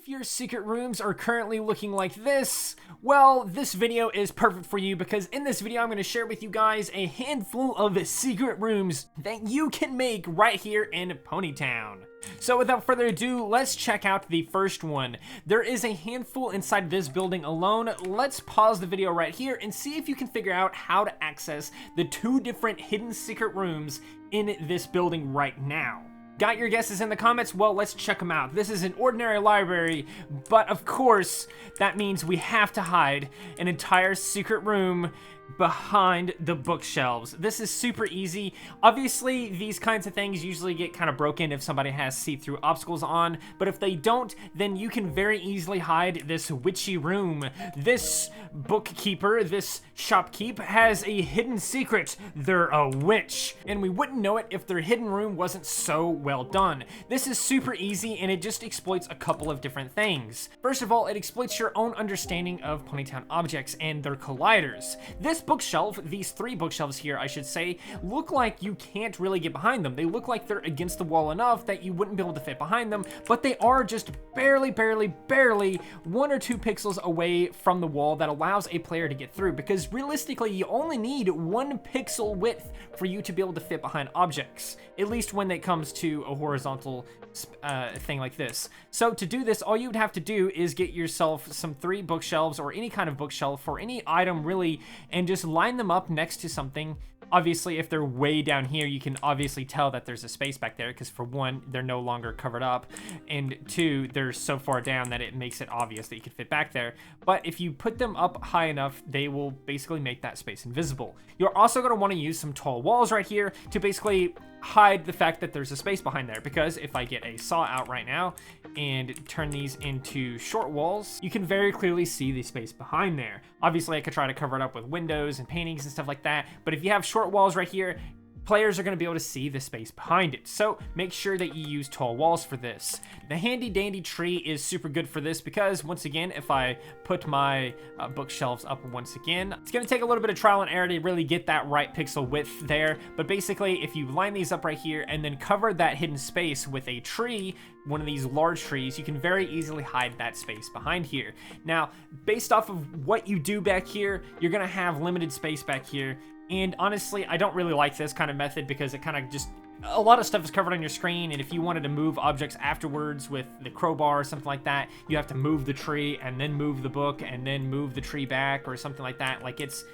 If your secret rooms are currently looking like this, well, this video is perfect for you because in this video I'm going to share with you guys a handful of secret rooms that you can make right here in Ponytown. So without further ado, let's check out the first one. There is a handful inside this building alone. Let's pause the video right here and see if you can figure out how to access the two different hidden secret rooms in this building right now. Got your guesses in the comments? Well, let's check them out. This is an ordinary library, but of course, that means we have to hide an entire secret room behind the bookshelves. This is super easy. Obviously, these kinds of things usually get kind of broken if somebody has see-through obstacles on, but if they don't, then you can very easily hide this witchy room. This bookkeeper, this shopkeep, has a hidden secret. They're a witch, and we wouldn't know it if their hidden room wasn't so well done. This is super easy, and it just exploits a couple of different things. First of all, it exploits your own understanding of Ponytown objects and their colliders. This bookshelf, these three bookshelves here, I should say, look like you can't really get behind them. They look like they're against the wall enough that you wouldn't be able to fit behind them, but they are just barely 1 or 2 pixels away from the wall that allows a player to get through, because realistically, you only need 1 pixel width for you to be able to fit behind objects, at least when it comes to a horizontal thing like this. So to do this, all you would have to do is get yourself some 3 bookshelves or any kind of bookshelf for any item really, and just line them up next to something. Obviously, if they're way down here, you can obviously tell that there's a space back there because for 1, they're no longer covered up, and 2, they're so far down that it makes it obvious that you can fit back there. But if you put them up high enough, they will basically make that space invisible. You're also going to want to use some tall walls right here to basically hide the fact that there's a space behind there, because if I get a saw out right now and turn these into short walls, you can very clearly see the space behind there. Obviously, I could try to cover it up with windows and paintings and stuff like that, but if you have short walls right here, players are going to be able to see the space behind it. So make sure that you use tall walls for this. The handy dandy tree is super good for this because, once again, if I put my bookshelves up once again, it's going to take a little bit of trial and error to really get that right pixel width there. But basically, if you line these up right here and then cover that hidden space with a tree, one of these large trees, you can very easily hide that space behind here. Now, based off of what you do back here, you're going to have limited space back here. And honestly, I don't really like this kind of method because it kind of just, a lot of stuff is covered on your screen, and if you wanted to move objects afterwards with the crowbar or something like that, you have to move the tree and then move the book and then move the tree back or something like that. Like it's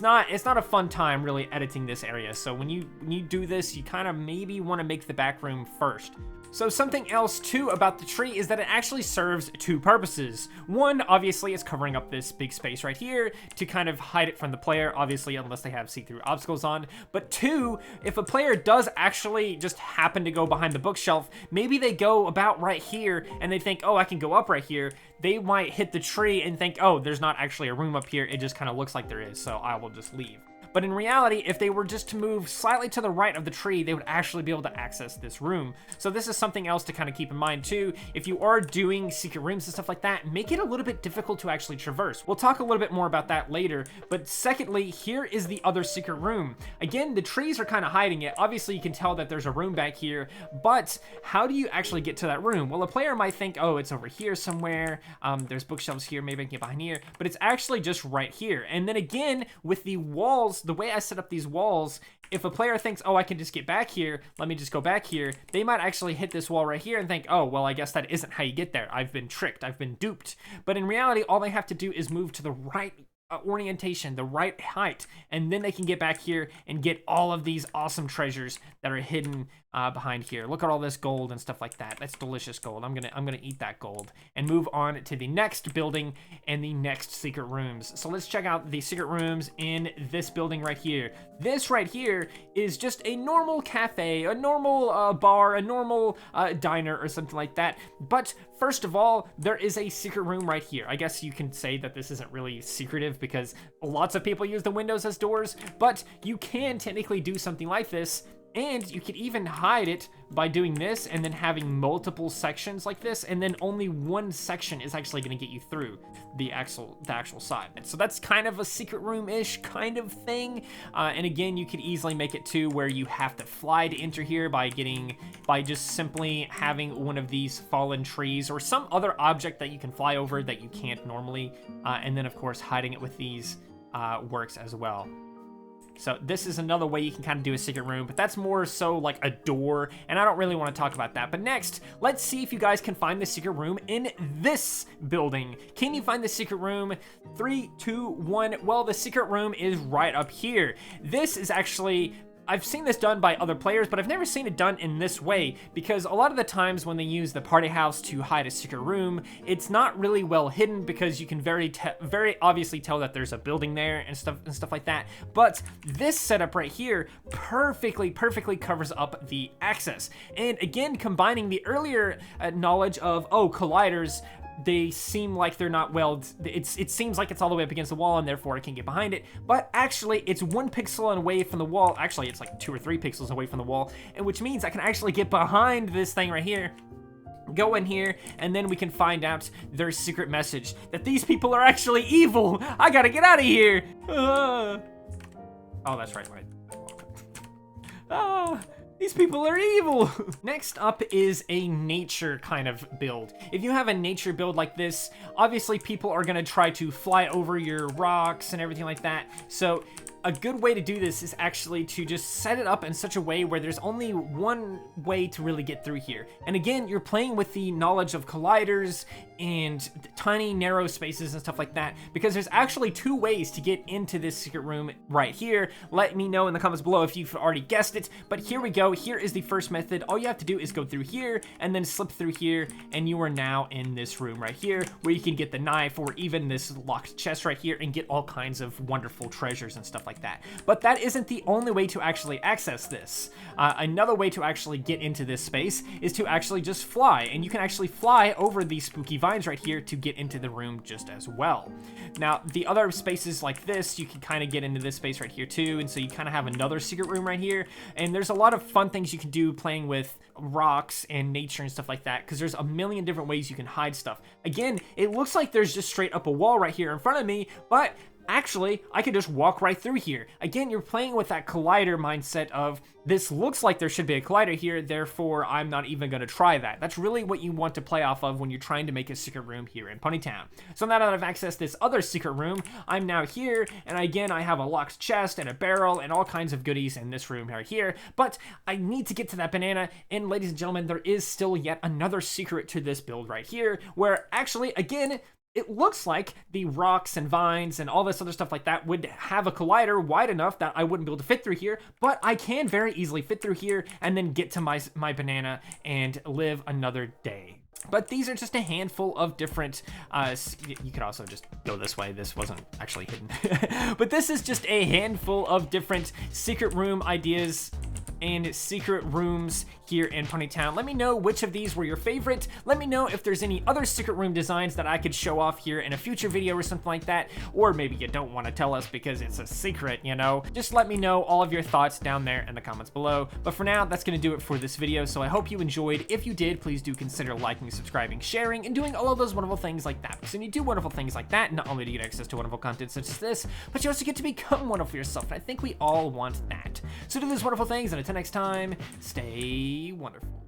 not a fun time really editing this area. So when you do this, you kind of maybe want to make the back room first. So something else too about the tree is that it actually serves 2 purposes. 1, obviously, is covering up this big space right here to kind of hide it from the player, obviously, unless they have see-through obstacles on. But 2, if a player does actually just happen to go behind the bookshelf, maybe they go about right here and they think, oh, I can go up right here. They might hit the tree and think, oh, there's not actually a room up here. It just kind of looks like there is, so I will just leave. But in reality, if they were just to move slightly to the right of the tree, they would actually be able to access this room. So this is something else to kind of keep in mind too. If you are doing secret rooms and stuff like that, make it a little bit difficult to actually traverse. We'll talk a little bit more about that later. But secondly, here is the other secret room. Again, the trees are kind of hiding it. Obviously, you can tell that there's a room back here, but how do you actually get to that room? Well, a player might think, oh, it's over here somewhere. There's bookshelves here, maybe I can get behind here, but it's actually just right here. And then again, with the walls, the way I set up these walls, if a player thinks, oh, I can just get back here, let me just go back here, they might actually hit this wall right here and think, oh, well, I guess that isn't how you get there. I've been tricked. I've been duped. But in reality, all they have to do is move to the right orientation, the right height, and then they can get back here and get all of these awesome treasures that are hidden behind here. Look at all this gold and stuff like that. That's delicious gold. I'm gonna eat that gold and move on to the next building and the next secret rooms. So let's check out the secret rooms in this building right here. This right here is just a normal cafe, a normal bar, a normal diner or something like that. But first of all, there is a secret room right here. I guess you can say that this isn't really secretive because lots of people use the windows as doors, but you can technically do something like this And you can even hide it by doing this and then having multiple sections like this, and then only one section is actually going to get you through the actual side. And so that's kind of a secret room-ish kind of thing. And again, you could easily make it too where you have to fly to enter here by just simply having one of these fallen trees or some other object that you can fly over that you can't normally. And then of course hiding it with these works as well. So this is another way you can kind of do a secret room, but that's more so like a door, and I don't really want to talk about that. But next, let's see if you guys can find the secret room in this building. Can you find the secret room? 3, 2, 1. Well, the secret room is right up here. This is actually... I've seen this done by other players, but I've never seen it done in this way, because a lot of the times when they use the party house to hide a secret room, it's not really well hidden because you can very obviously tell that there's a building there and stuff like that. But this setup right here perfectly covers up the access. And again, combining the earlier knowledge of, oh, colliders, they seem like they're not well, it seems like it's all the way up against the wall and therefore I can get behind it, but actually it's 1 pixel away from the wall. Actually, it's like 2 or 3 pixels away from the wall, and which means I can actually get behind this thing right here, go in here, and then we can find out their secret message, that these people are actually evil. I gotta get out of here. Oh, that's right. These people are evil. Next up is a nature kind of build. If you have a nature build like this, obviously people are gonna try to fly over your rocks and everything like that. So a good way to do this is actually to just set it up in such a way where there's only one way to really get through here. And again, you're playing with the knowledge of colliders and tiny narrow spaces and stuff like that, because there's actually 2 ways to get into this secret room right here. Let me know in the comments below if you've already guessed it, but here we go. Here is the first method. All you have to do is go through here and then slip through here, and you are now in this room right here where you can get the knife or even this locked chest right here and get all kinds of wonderful treasures and stuff like that. But that isn't the only way to actually access this. Another way to actually get into this space is to actually just fly, and you can actually fly over these spooky vines right here to get into the room just as well. Now, the other spaces like this, you can kind of get into this space right here too, and so you kind of have another secret room right here, and there's a lot of fun things you can do playing with rocks and nature and stuff like that, because there's a million different ways you can hide stuff. Again, it looks like there's just straight up a wall right here in front of me, but actually, I could just walk right through here. Again, you're playing with that collider mindset of, this looks like there should be a collider here, therefore I'm not even going to try that. That's really what you want to play off of when you're trying to make a secret room here in Ponytown. So now that I've accessed this other secret room, I'm now here, and again, I have a locked chest and a barrel and all kinds of goodies in this room right here, but I need to get to that banana, and ladies and gentlemen, there is still yet another secret to this build right here, where actually, again, it looks like the rocks and vines and all this other stuff like that would have a collider wide enough that I wouldn't be able to fit through here, but I can very easily fit through here and then get to my banana and live another day. But these are just a handful of different, you could also just go this way, this wasn't actually hidden. But this is just a handful of different secret room ideas and secret rooms here in Ponytown. Let me know which of these were your favorite. Let me know if there's any other secret room designs that I could show off here in a future video or something like that, or maybe you don't want to tell us because it's a secret, you know? Just let me know all of your thoughts down there in the comments below. But for now, that's gonna do it for this video, so I hope you enjoyed. If you did, please do consider liking, subscribing, sharing, and doing all of those wonderful things like that. Because when you do wonderful things like that, not only do you get access to wonderful content such as this, but you also get to become wonderful yourself, and I think we all want that. So do those wonderful things, and until next time, stay wonderful.